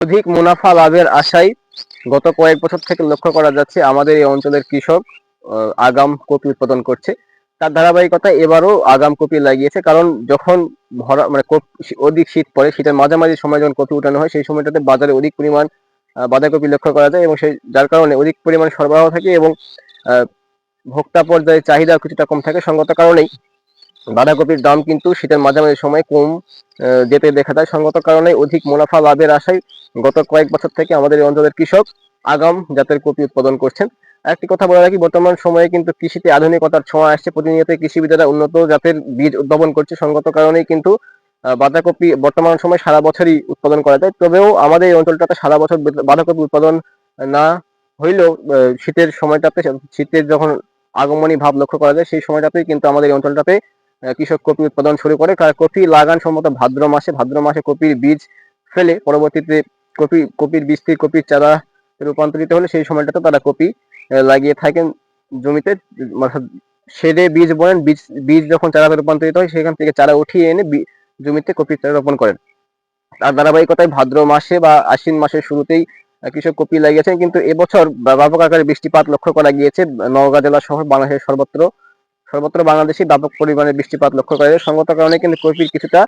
অধিক মুনাফা লাভের আশায় গত কয়েক বছর থেকে লক্ষ্য করা যাচ্ছে আমাদের এই অঞ্চলের কৃষক আগাম কপি উৎপাদন করছে। তার ধারাবাহিকতায় এবারও আগাম কপি লাগিয়েছে, কারণ যখন ভরা মানে অধিক শীত পড়ে, শীতের মাঝামাঝি সময় যখন কপি উঠানো হয় সেই সময়টাতে বাজারে অধিক পরিমাণ বাঁধাকপি লক্ষ্য করা যায় এবং সেই যার কারণে অধিক পরিমাণ সরবরাহ থাকে এবং ভোক্তা পর্যায়ে চাহিদা কিছুটা কম থাকে। সঙ্গত কারণেই বাঁধাকপির দাম কিন্তু শীতের মাঝামাঝি সময় কম যেতে দেখা যায়। সঙ্গত কারণে অধিক মুনাফা লাভের আশায় গত কয়েক বছর থেকে আমাদের এই অঞ্চলের কৃষক আগাম জাতের কপি উৎপাদন করছেন। একটি কথা বলে রাখি, বর্তমান সময়ে কিন্তু কৃষিতে আধুনিকতার ছোঁয়া আসছে। প্রতিনিয়ত কৃষিবিদেরা উন্নত জাতের বীজ উদ্ভাবন করছে। সঙ্গত কারণেই কিন্তু বাঁধাকপি বর্তমান সময়ে সারা বছরই উৎপাদন করা যায়। তবেও আমাদের এই অঞ্চলটাতে সারা বছর বাঁধাকপি উৎপাদন না হইলেও শীতের সময়টাতে, শীতের যখন আগমনী ভাব লক্ষ্য করা যায় সেই সময়টাতেই কিন্তু আমাদের এই অঞ্চলটাতে কৃষক কপি উৎপাদন শুরু করে। কপি লাগান সম্ভবত ভাদ্র মাসে কপির বীজ ফেলে পরবর্তীতে কপির বীজ থেকে কপির চারা রূপান্তরিত হলে সেই সময়টাতে তারা কপি লাগিয়ে থাকেন জমিতে। সেদে বীজ বলেন, বীজ যখন চারাতে রূপান্তরিত হয় সেখান থেকে চারা উঠিয়ে এনে জমিতে কপির চারা রোপণ করেন। তার ধারাবাহিকতায় ভাদ্র মাসে বা আশ্বিন মাসের শুরুতেই কৃষক কপি লাগিয়েছেন। কিন্তু এবছর ব্যাপক আকারে বৃষ্টিপাত লক্ষ্য করা গিয়েছে। নওগাঁ জেলা সহ বাংলাদেশের সর্বত্র বাংলাদেশে ব্যাপক পরিমাণে বৃষ্টিপাত লক্ষ্য করা যায়। সঙ্গত কারণে কিন্তু কপির কিছুটা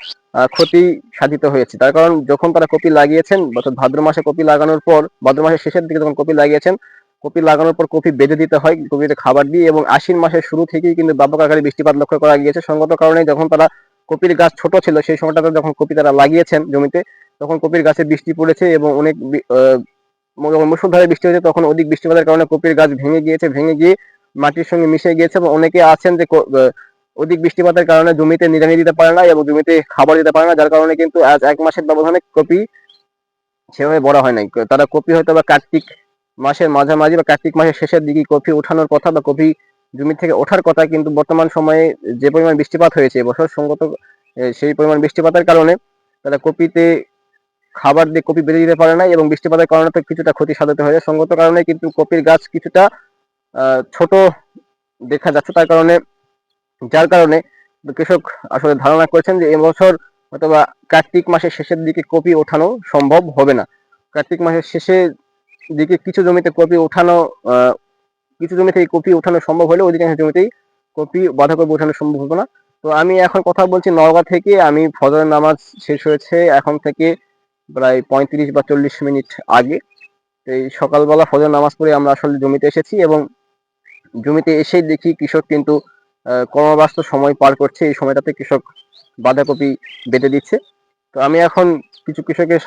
ক্ষতি সাধিত হয়েছে। তার কারণ যখন তারা কপি লাগিয়েছেন ভাদ্র মাসে কপি লাগানোর পর, ভাদ্র মাসের শেষের দিকে যখন কপি লাগিয়েছেন, কপি লাগানোর পর কপি বেঁধে দিতে হয় কপিতে খাবার দিয়ে, এবং আশ্বিন মাসের শুরু থেকেই কিন্তু ব্যাপক আকারে বৃষ্টিপাত লক্ষ্য করা গিয়েছে। সঙ্গত কারণে যখন তারা কপির গাছ ছোট ছিল সেই সময়টাতে যখন কপি তারা লাগিয়েছেন জমিতে, তখন কপির গাছে বৃষ্টি পড়েছে এবং অনেক মুষলধারে বৃষ্টি হয়েছে। তখন অধিক বৃষ্টিপাতের কারণে কপির গাছ ভেঙে গিয়ে মাটির সঙ্গে মিশে গিয়েছে এবং অনেকে আছেন যে অধিক বৃষ্টিপাতের কারণে জমিতে নিড়ানি দিতে পারে না এবং জমিতে খাবার দিতে পারে না, যার কারণে কিন্তু আজ 1 মাসের ব্যবধানে কপি সেভাবে বড় হয় নাই। তারা কপি হয়তো বা কার্তিক মাসের মাঝামাঝি বা কার্তিক মাসের শেষের দিকে কপি ওঠানোর কথা বা কপি জমি থেকে ওঠার কথা, কিন্তু বর্তমান সময়ে যে পরিমাণ বৃষ্টিপাত হয়েছে এবছর, সঙ্গত সেই পরিমাণ বৃষ্টিপাতের কারণে তারা কপিতে খাবার দিয়ে কপি বেঁধে দিতে পারে না এবং বৃষ্টিপাতের কারণে তো কিছুটা ক্ষতি সাধতে হয়ে যায়। সঙ্গত কারণে কিন্তু কপির গাছ কিছুটা ছোট দেখা যাচ্ছে। যার কারণে কৃষক আসলে ধারণা করেছেন যে এবছর অথবা কার্তিক মাসের শেষের দিকে কপি ওঠানো সম্ভব হবে না। কার্তিক মাসের শেষের দিকে কিছু জমিতে কপি ওঠানো কিছু জমি থেকে কপি ওঠানো সম্ভব হলে অধিকাংশ জমিতেই বাঁধাকপি ওঠানো সম্ভব হবে না। তো আমি এখন কথা বলছি নওগাঁ থেকে। আমি ফজরের নামাজ শেষ হয়েছে এখন থেকে প্রায় 35 বা 40 মিনিট আগে। এই সকালবেলা ফজর নামাজ পড়ে আমরা আসলে জমিতে এসেছি এবং জমিতে এসেই দেখি কৃষক কিন্তু কর্মব্যস্ত সময় পার করছে। এই সময়টাতে কৃষক বাঁধাকপি বেঁধে দিচ্ছে। তো আমি এখন কিছু কৃষকের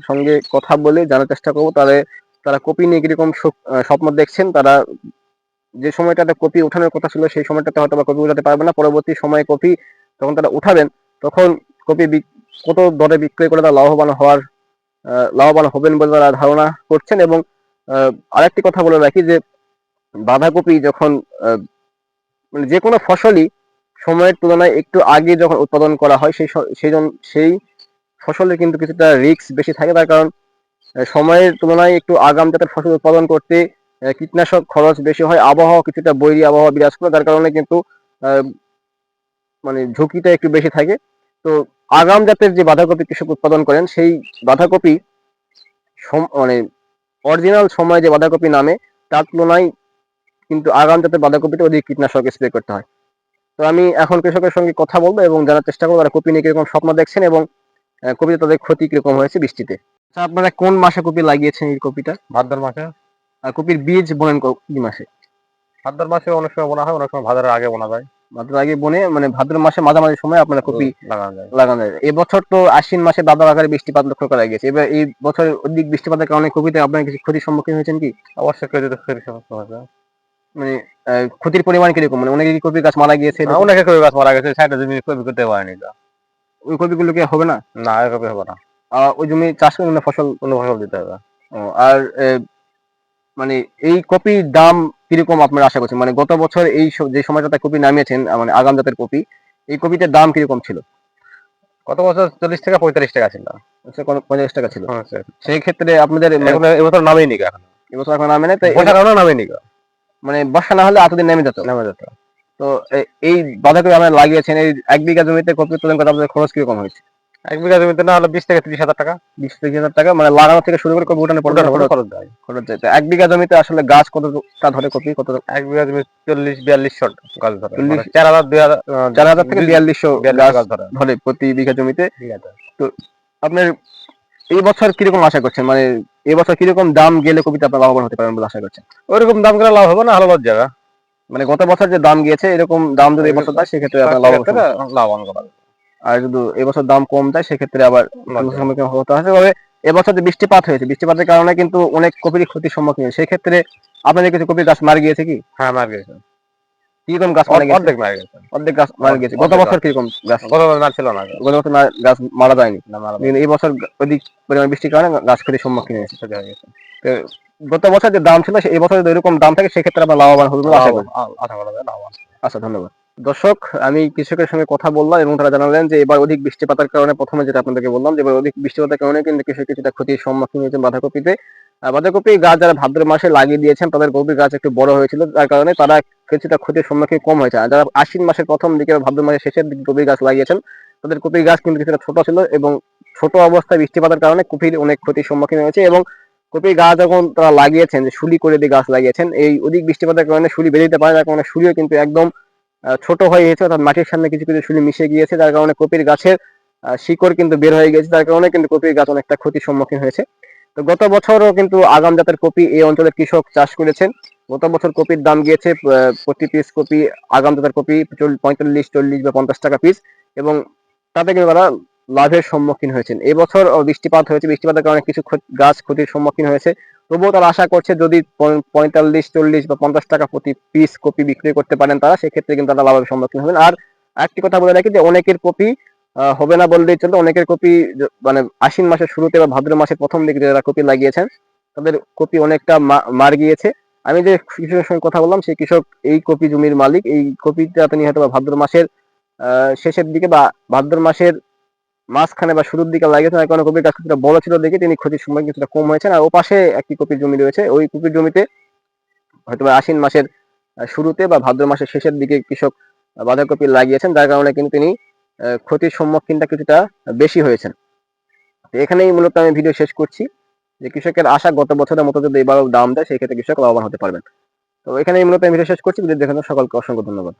সঙ্গে কথা বলে জানার চেষ্টা করবো তারা কপি নিয়ে কিরকম স্বপ্ন দেখছেন। তারা যে সময়টাতে কপি উঠানোর কথা ছিল সেই সময়টাতে হয়তো বা কপি উঠাতে পারবে না। পরবর্তী সময়ে কপি যখন তারা উঠাবেন তখন কপি কত দরে বিক্রয় করে তারা লাভবান হবেন বলে তারা ধারণা করছেন। এবং আরেকটি কথা বলে রাখি যে বাঁধাকপি যখন মানে যে কোনো ফসলই সময়ের তুলনায় একটু আগে যখন উৎপাদন করা হয় সেই ফসলের কিন্তু কিছুটা রিস্ক বেশি থাকে। তার কারণ সময়ের তুলনায় একটু আগাম জাতের ফসল উৎপাদন করতে কীটনাশক খরচ বেশি হয়, আবহাওয়া কিছুটা বৈরী আবহাওয়া বিরাজ করে, যার কারণে কিন্তু মানে ঝুঁকিটা একটু বেশি থাকে। তো আগাম জাতের যে বাঁধাকপি কৃষক উৎপাদন করেন সেই বাঁধাকপি মানে অরিজিনাল সময় যে বাঁধাকপি নামে তার তুলনায় কিন্তু আগাম জাতের বাঁধাকপিতে অধিক কীটনাশক স্প্রে করতে হয়। তো আমি এখন কৃষকের সঙ্গে কথা বলবো এবং জানার চেষ্টা করবো তারা কপি নিয়ে কিরকম স্বপ্ন দেখছেন এবং কপিতে তাদের ক্ষতি কিরকম হয়েছে বৃষ্টিতে। আচ্ছা, আপনারা কোন মাসে কপি লাগিয়েছেন এই কপিটা? ভাদ্র মাসে। আর কপির বীজ বোনেন কি মাসে? ভাদ্র মাসে অনেক সময় বোনা হয়, অনেক সময় ভাদ্রের আগে বোনা যায়। ভাদ্র আগে বনে মানে ভাদ্র মাসে মাঝামাঝি সময় আপনারা কপি লাগানো যায়। লাগানো যায়। এবছর তো আশ্বিন মাসে ব্যাপক আকারে বৃষ্টিপাত লক্ষ্য করা গেছে। এবার এই বছর অধিক বৃষ্টিপাতের কারণে কপিতে আপনার কিছু ক্ষতির সম্মুখীন হয়েছেন কি? অবশ্যই ক্ষতির সমস্যা হয়েছে। মানে ক্ষতির পরিমাণ কিরকম? মানে অনেকে কি কপির গাছ মারা গিয়েছে? অনেকে কপি গাছ মারা গেছে, সাইডে জমি কপি করতে পারেনি। ওই কপিগুলো কি হবে না? না, এই কপি হবে না। ওই জমি চাষ করে অন্য ফসল দিতে হবে। আর মানে এই কপির দাম কিরকম আপনারা আশা করছেন? মানে গত বছর যে সময়টাতে কপি নামিয়েছেন মানে আগাম জাতের কপি, এই কপিটার দাম কিরকম ছিল? গত বছর 40 টাকা 45 টাকা ছিল। আচ্ছা, 50 টাকা ছিল। হ্যাঁ স্যার। সেই ক্ষেত্রে আপনাদের এবছর নামেনি এখন। এবছর এখন নামে না, তো বর্ষার কারণে নামেনি। মানে বর্ষা না হলে এতদিন নেমে যেত। নামে যেত। তো এই বাঁধাকপি আপনারা লাগিয়েছেন, এই 1 বিঘা জমিতে কপি উৎপাদন করতে আপনাদের খরচ কিরকম হয়েছে? 1 বিঘা জমিতে না হলে 20 থেকে 30 হাজার টাকা 20-30 হাজার টাকা, মানে লাগানো থেকে শুরু করে কপি উঠানো পর্যন্ত ওটার উপরে খরচ খরচ যায়। খরচ যায়। তো 1 বিঘা জমিতে আসলে গাছ কতটা ধরে কপি, কত? 1 বিঘা জমি 40-42 গাছ ধরে, 40, মানে 4000 2000 4,000 থেকে 4200 গাছ গাছ ধরে ধরে প্রতি বিঘা জমিতে। বিঘাতে। তো আপনার এই বছর কিরকম আশা করছেন, মানে এই বছর কিরকম দাম গেলে কপিতে আপনার লাভবান হতে পারবেন বলে আশা করছেন? ওইরকম দাম করে লাভ হবে না, হলো লস জায়গা। মানে গত বছর যে দাম গিয়েছে এরকম দাম যদি এবছর দেয় সেক্ষেত্রে আপনার লাভবান সেক্ষেত্রে হবে। লাভবান করা যাবে। আর যদি এবছর দাম কম যায় সেক্ষেত্রে আবার লস সমস্যার জায়গা। সম্মুখীন হতে হবে। তবে এবছর যে বৃষ্টিপাত হয়েছে, বৃষ্টিপাতের কারণে কিন্তু অনেক কপির ক্ষতির সম্মুখীন হয়েছে। সেক্ষেত্রে আপনাদের কিছু কপির গাছ মারা গিয়েছে কি? হ্যাঁ, মার গেছে। কিরকম গাছ মারা গেছে? অর্ধেক মার গেছে। অর্ধেক গাছ মারা গেছে। গত অর্ধেক বছর গাছ কিরকম গাছ? গতবার মার ছিল না গাছ। গত বছর গাছ মারা যায়নি, না, মারা কিন্তু যায়নি। এই বছর অধিক পরিমাণ বৃষ্টির কারণে গাছ ক্ষতির সম্মুখীন হয়েছে। সেটা হয়ে গেছে। তো গত বছর যে দাম ছিল এই বছর যদি এরকম দাম থাকে সেক্ষেত্রে আপনার লাভবান হবে বলে আশা করি। আশা করা যায় লাভবান। আচ্ছা, ধন্যবাদ। দর্শক, আমি কৃষকের সঙ্গে কথা বললাম এবং তারা জানালেন যে এবার অধিক বৃষ্টিপাতের কারণে, প্রথমে যেটা আপনাদেরকে বললাম যে এবার অধিক বৃষ্টিপাতের কারণে কিন্তু কৃষক কিছুটা ক্ষতির সম্মুখীন হয়েছে বাঁধাকপিতে। বাঁধাকপি গাছ যারা ভাদ্র মাসে লাগিয়ে দিয়েছেন তাদের কপি গাছ একটু বড় হয়েছিল, যার কারণে তারা কিছুটা ক্ষতির সম্মুখীন কম হয়েছে। আর যারা আশ্বিন মাসের প্রথম দিকে বা ভাদ্র মাসের শেষের দিকে কপি গাছ লাগিয়েছেন তাদের কপি গাছ কিন্তু কিছুটা ছোট ছিল, এবং ছোট অবস্থায় বৃষ্টিপাতের কারণে কপির অনেক ক্ষতির সম্মুখীন হয়েছে। এবং কপি গাছ যখন তারা লাগিয়েছেন, যে শুলি করে দিয়ে গাছ লাগিয়েছেন, এই অধিক বৃষ্টিপাতের কারণে শুলি বেরিয়ে যেতে পারে, যার কারণে শুলিও কিন্তু একদম ছোট হয়ে গেছে, অর্থাৎ মাটির সামনে কিছু কিছু শুলি মিশে গিয়েছে, যার কারণে কপির গাছের শিকড় কিন্তু বের হয়ে গেছে, যার কারণে কিন্তু কপির গাছ অনেকটা ক্ষতির সম্মুখীন হয়েছে। তো গত বছরও কিন্তু আগাম জাতের কপি এই অঞ্চলের কৃষক চাষ করেছেন। গত বছর কপির দাম গিয়েছে প্রতি পিস কপি, আগাম জাতের কপি 45, 40 বা 50 টাকা পিস, এবং তাতে কিন্তু তারা লাভের সম্মুখীন হয়েছেন। এবছর বৃষ্টিপাত হয়েছে, বৃষ্টিপাতের কারণে কিছু গাছ ক্ষতির সম্মুখীন হয়েছে। তবুও তারা আশা করছে যদি 45, 40 বা 50 টাকা প্রতি পিস কপি বিক্রি করতে পারেন তারা, সেক্ষেত্রে কিন্তু তারা লাভের সম্মুখীন হবেন। আর একটি কথা বলে রাখি যে অনেকের কপি হবে না বললেই চলে। অনেকের কপি মানে আশ্বিন মাসের শুরুতে বা ভাদ্র মাসের প্রথম দিকে যারা কপি লাগিয়েছেন তাদের কপি অনেকটা মার গিয়েছে। আমি যে কৃষকের সঙ্গে কথা বললাম সেই কৃষক এই কপি জমির মালিক। এই কপিটা তিনি হয়তো বা ভাদ্র মাসের শেষের দিকে বা ভাদ্র মাসের মাঝখানে বা শুরুর দিকে লাগিয়েছেন, তার কারণে কপির গাছ কিছুটা বড় ছিল দেখে তিনি ক্ষতির সময় কিছুটা কম হয়েছেন। আর ও পাশে একটি কপির জমি রয়েছে, ওই কপির জমিতে হয়তো বা আশ্বিন মাসের শুরুতে বা ভাদ্র মাসের শেষের দিকে কৃষক বাঁধাকপি লাগিয়েছেন, যার কারণে কিন্তু তিনি ক্ষতির সম্মুখীনটা কিছুটা বেশি হয়েছেন। তো এখানেই মূলত আমি ভিডিও শেষ করছি, যে কৃষকের আশা গত বছরের মতো যদি এবারও দাম দেয় সেই ক্ষেত্রে কৃষক লাভবান হতে পারবেন। তো এখানেই মূলত আমি ভিডিও শেষ করছি। ভিডিও দেখার জন্য সকলকে অসংখ্য ধন্যবাদ।